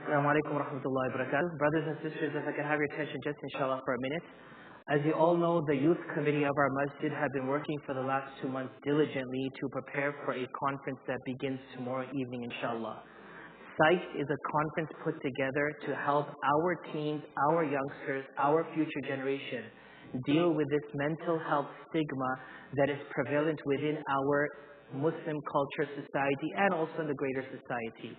Assalamu alaikum wa rahmatullahi wa barakatuh. Brothers and sisters, if I can have your attention just inshallah for a minute. As you all know, the youth committee of our masjid have been working for the last 2 months diligently to prepare for a conference that begins tomorrow evening inshallah. SIGHT is a conference put together to help our teens, our youngsters, our future generation deal with this mental health stigma that is prevalent within our Muslim culture, society, and also in the greater society.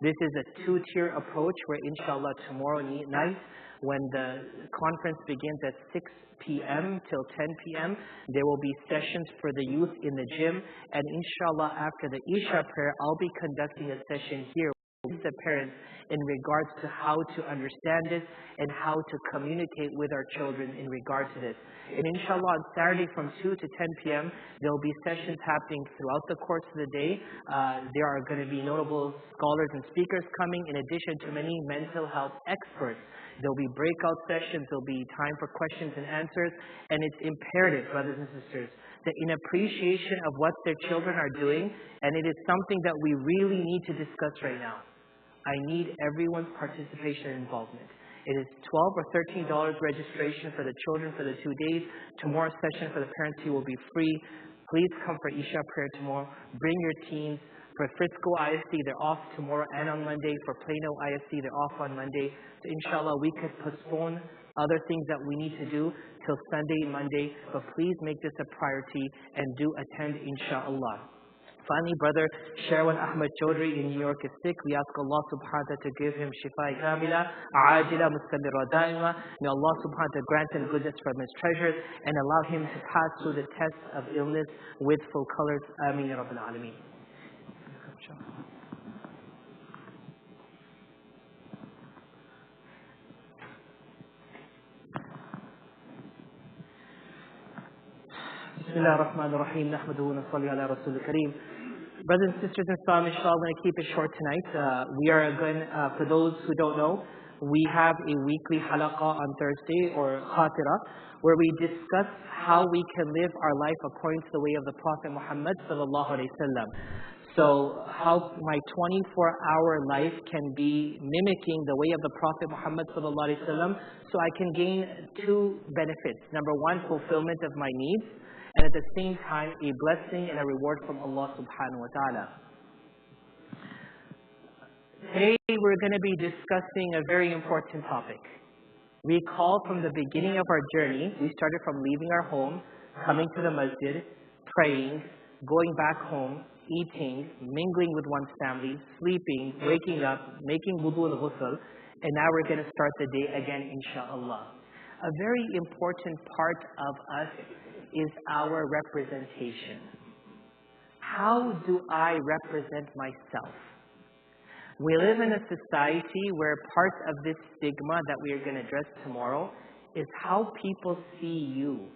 This is a two-tier approach where inshallah tomorrow night when the conference begins at 6 p.m. till 10 p.m. there will be sessions for the youth in the gym, and inshallah after the Isha prayer I'll be conducting a session here with the parents in regards to how to understand this and how to communicate with our children in regard to this. And inshallah on Saturday from 2 to 10 p.m. there will be sessions happening throughout the course of the day. There are going to be notable scholars and speakers coming in addition to many mental health experts. There will be breakout sessions, there will be time for questions and answers, and it's imperative, brothers and sisters, that in appreciation of what their children are doing, and it is something that we really need to discuss right now. I need everyone's participation and involvement. It is $12 or $13 registration for the children for the 2 days. Tomorrow's session for the parents here will be free. Please come for Isha prayer tomorrow. Bring your teens. For Frisco ISD, they're off tomorrow and on Monday. For Plano ISD, they're off on Monday. So inshallah, we could postpone other things that we need to do till Sunday, Monday. But please make this a priority and do attend inshallah. Finally, brother Sherwan Ahmad Chaudhry in New York is sick. We ask Allah subhanahu wa ta'ala to give him shifa kamila, ajila, mustamira daima. May Allah subhanahu wa ta'ala grant him goodness from his treasures and allow him to pass through the test of illness with full colors. Ameen ya Rabbil Alameen. Bismillah ar-Rahman ar-Rahim. Nahmaduhu wa nasalli ala Rasul al-Kareem. Brothers and sisters in Islam, inshallah, I'm going to keep it short tonight. We are going, for those who don't know, we have a weekly halaqah on Thursday, or khatira, where we discuss how we can live our life according to the way of the Prophet Muhammad sallallahu alaihi wasallam. So how my 24-hour life can be mimicking the way of the Prophet Muhammad sallallahu alaihi wasallam, so I can gain two benefits. Number one, fulfillment of my needs, and at the same time, a blessing and a reward from Allah subhanahu wa ta'ala. Today, we're going to be discussing a very important topic. Recall from the beginning of our journey, we started from leaving our home, coming to the masjid, praying, going back home, eating, mingling with one's family, sleeping, waking up, making wudu and ghusl, and now we're going to start the day again, inshallah. A very important part of us is our representation. How do I represent myself? We live in a society where part of this stigma that we are going to address tomorrow is how people see you.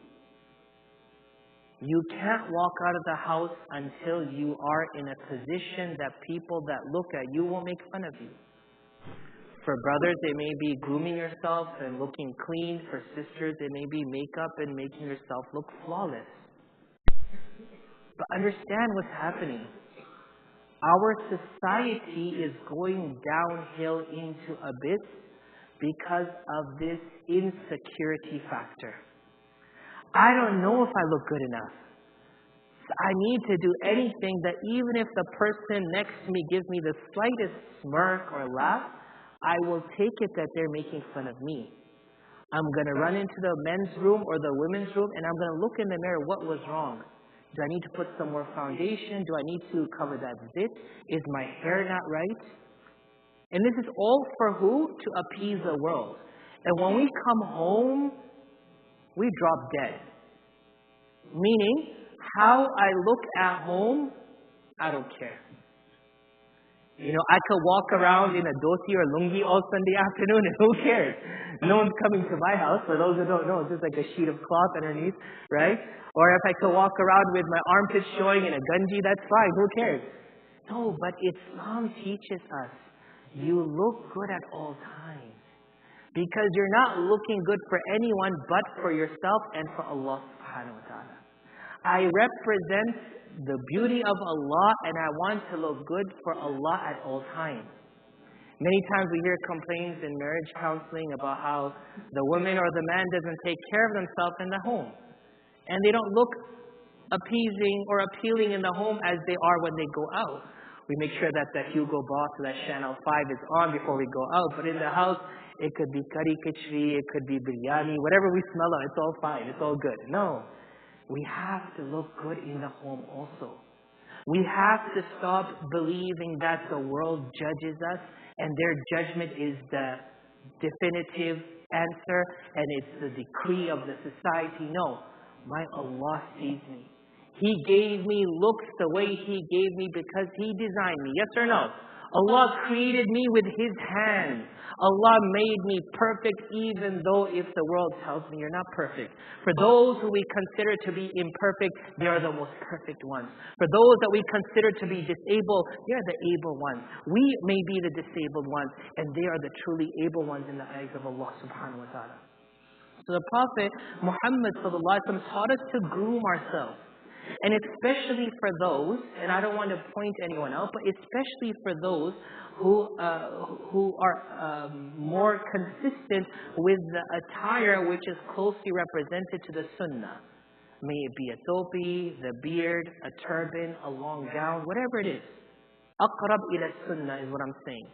You can't walk out of the house until you are in a position that people that look at you will make fun of you. For brothers, it may be grooming yourself and looking clean. For sisters, it may be makeup and making yourself look flawless. But understand what's happening. Our society is going downhill into abyss because of this insecurity factor. I don't know if I look good enough. I need to do anything that even if the person next to me gives me the slightest smirk or laugh, I will take it that they're making fun of me. I'm going to run into the men's room or the women's room and I'm going to look in the mirror, what was wrong? Do I need to put some more foundation? Do I need to cover that zit? Is my hair not right? And this is all for who? To appease the world. And when we come home, we drop dead. Meaning, how I look at home, I don't care. You know, I could walk around in a dhoti or lungi all Sunday afternoon and who cares? No one's coming to my house. For those who don't know, it's just like a sheet of cloth underneath, right? Or if I could walk around with my armpits showing in a gunji, that's fine. Who cares? No, but Islam teaches us you look good at all times. Because you're not looking good for anyone but for yourself and for Allah subhanahu wa ta'ala. I represent the beauty of Allah and I want to look good for Allah at all times. Many times we hear complaints in marriage counseling about how the woman or the man doesn't take care of themselves in the home. And they don't look appeasing or appealing in the home as they are when they go out. We make sure that the Hugo Boss or that Channel 5 is on before we go out. But in the house, it could be curry khichdi, it could be biryani, whatever we smell of, it's all fine, it's all good. No, we have to look good in the home also. We have to stop believing that the world judges us and their judgment is the definitive answer and it's the decree of the society. No, my Allah sees me. He gave me looks the way He gave me because He designed me. Yes or no? Allah created me with His hands. Allah made me perfect even though if the world tells me you're not perfect. For those who we consider to be imperfect, they are the most perfect ones. For those that we consider to be disabled, they are the able ones. We may be the disabled ones and they are the truly able ones in the eyes of Allah subhanahu wa ta'ala. So the Prophet Muhammad sallallahu alaihi wasallam taught us to groom ourselves. And especially for those, and I don't want to point anyone out, but especially for those who are more consistent with the attire which is closely represented to the sunnah. May it be a topi, the beard, a turban, a long gown, whatever it is. Aqrab ila sunnah is what I'm saying.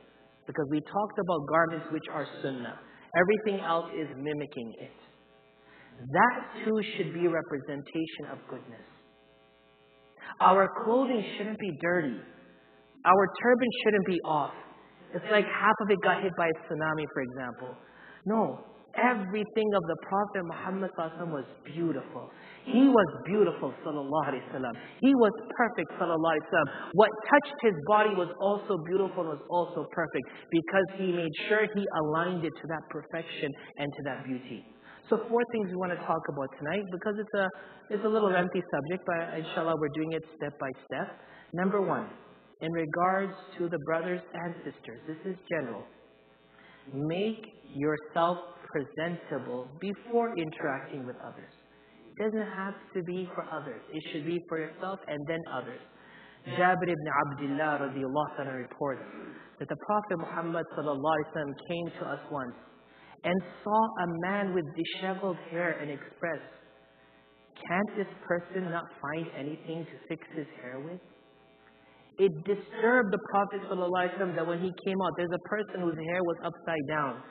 Because we talked about garments which are sunnah. Everything else is mimicking it. That too should be a representation of goodness. Our clothing shouldn't be dirty. Our turban shouldn't be off. It's like half of it got hit by a tsunami, for example. No, everything of the Prophet Muhammad was beautiful. He was beautiful, sallallahu alaihi wasallam. He was perfect, sallallahu alaihi wasallam. What touched his body was also beautiful and was also perfect because he made sure he aligned it to that perfection and to that beauty. So 4 things we want to talk about tonight because it's a little lengthy subject, but inshallah we're doing it step by step. Number 1, in regards to the brothers and sisters, this is general. Make yourself presentable before interacting with others. It doesn't have to be for others. It should be for yourself and then others. Jabir ibn Abdullah radiallahu anhu reports that the Prophet Muhammad sallallahu alaihi wasallam came to us once and saw a man with disheveled hair and expressed, "Can't this person not find anything to fix his hair with?" It disturbed the Prophet ﷺ that when he came out, there's a person whose hair was upside down.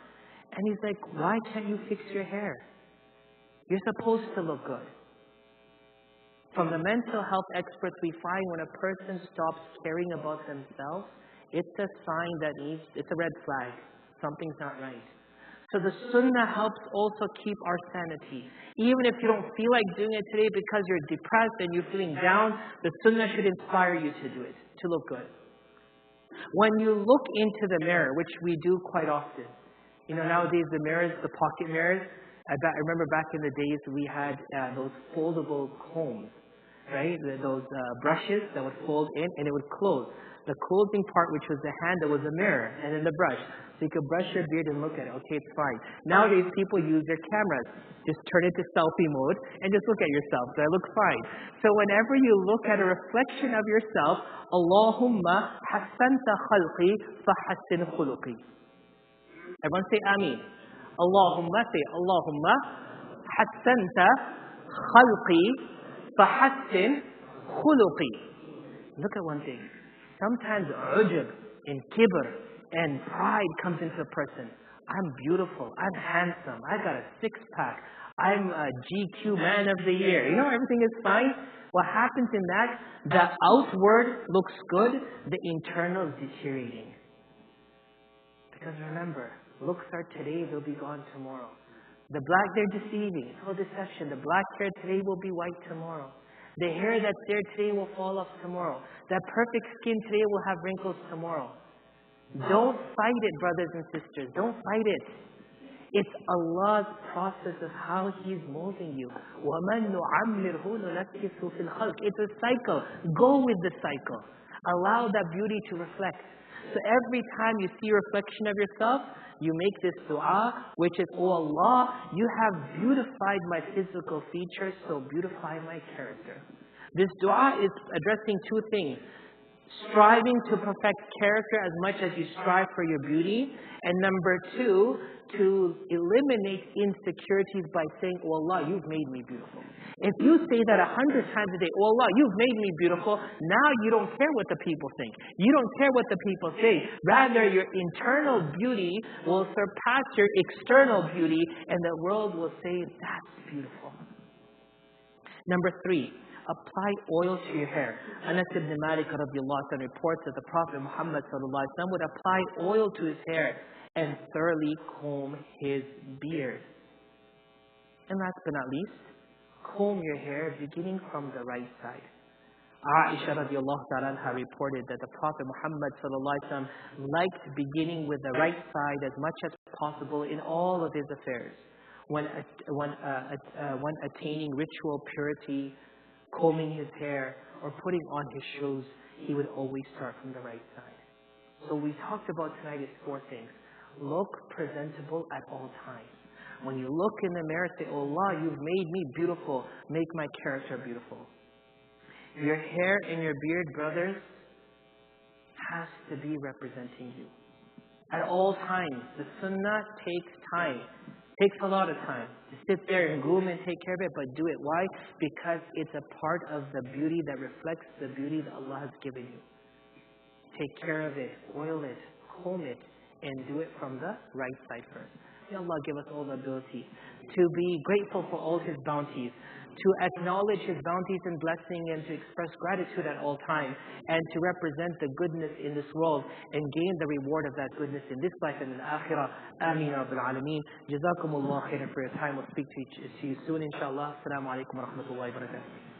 And he's like, "Why can't you fix your hair? You're supposed to look good." From the mental health experts, we find when a person stops caring about themselves, it's a sign that it's a red flag. Something's not right. So the sunnah helps also keep our sanity. Even if you don't feel like doing it today because you're depressed and you're feeling down, the sunnah should inspire you to do it, to look good. When you look into the mirror, which we do quite often, nowadays the mirrors, the pocket mirrors, I remember back in the days we had those foldable combs, right? Those brushes that would fold in and it would close. The closing part, which was the hand, that was a mirror, and then the brush. So you could brush your beard and look at it. Okay, it's fine. Nowadays, people use their cameras. Just turn it to selfie mode and just look at yourself. So I look fine. So whenever you look at a reflection of yourself, Allahumma hassanta khalqi fahassin khuluqi. Everyone say Ameen. Allahumma, say Allahumma hassanta khalqi fahassin khuluqi. Look at one thing. Sometimes ujub and kibr and pride comes into a person. I'm beautiful. I'm handsome. I got a 6-pack. I'm a GQ man of the year. Everything is fine. What happens in that? The outward looks good. The internal is deteriorating. Because remember, looks are today, they'll be gone tomorrow. The black, they're deceiving. It's all deception. The black hair today will be white tomorrow. The hair that's there today will fall off tomorrow. That perfect skin today will have wrinkles tomorrow. Don't fight it, brothers and sisters. Don't fight it. It's Allah's process of how He's molding you. وَمَن نُعَمِّرْهُ نُنَكِّسُ فِي الْخَلْقِ. It's a cycle. Go with the cycle. Allow that beauty to reflect. So every time you see a reflection of yourself, you make this dua, which is, "Oh Allah, you have beautified my physical features, so beautify my character." This dua is addressing 2 things. striving to perfect character as much as you strive for your beauty. And number two, to eliminate insecurities by saying, oh Allah, you've made me beautiful. If you say that 100 times a day, oh Allah, you've made me beautiful, now you don't care what the people think. You don't care what the people say. Rather, your internal beauty will surpass your external beauty, and the world will say, that's beautiful. Number three, apply oil to your hair. Anas ibn Malik radiallahu anhu reports that the Prophet Muhammad sallallahu alaihi wasallam would apply oil to his hair and thoroughly comb his beard. And last but not least, comb your hair beginning from the right side. Isha radiallahu ta'ala anha reported that the Prophet Muhammad sallallahu alaihi wasallam liked beginning with the right side as much as possible in all of his affairs. When attaining ritual purity, combing his hair, or putting on his shoes, he would always start from the right side. So we talked about tonight is four things. Look presentable at all times. When you look in the mirror, say, oh Allah, you've made me beautiful. Make my character beautiful. Your hair and your beard, brothers, has to be representing you. At all times. The sunnah takes time. Takes a lot of time to sit there and groom and take care of it, but do it. Why? Because it's a part of the beauty that reflects the beauty that Allah has given you. Take care of it, oil it, comb it, and do it from the right side first. May Allah give us all the ability to be grateful for all His bounties, to acknowledge His bounties and blessing, and to express gratitude at all times, and to represent the goodness in this world and gain the reward of that goodness in this life and in the akhirah. Ameen Rabbil Alameen. Jazakumullah khairan for your time. We'll speak to you soon, inshallah. Assalamu alaikum wa rahmatullahi wa barakatuh.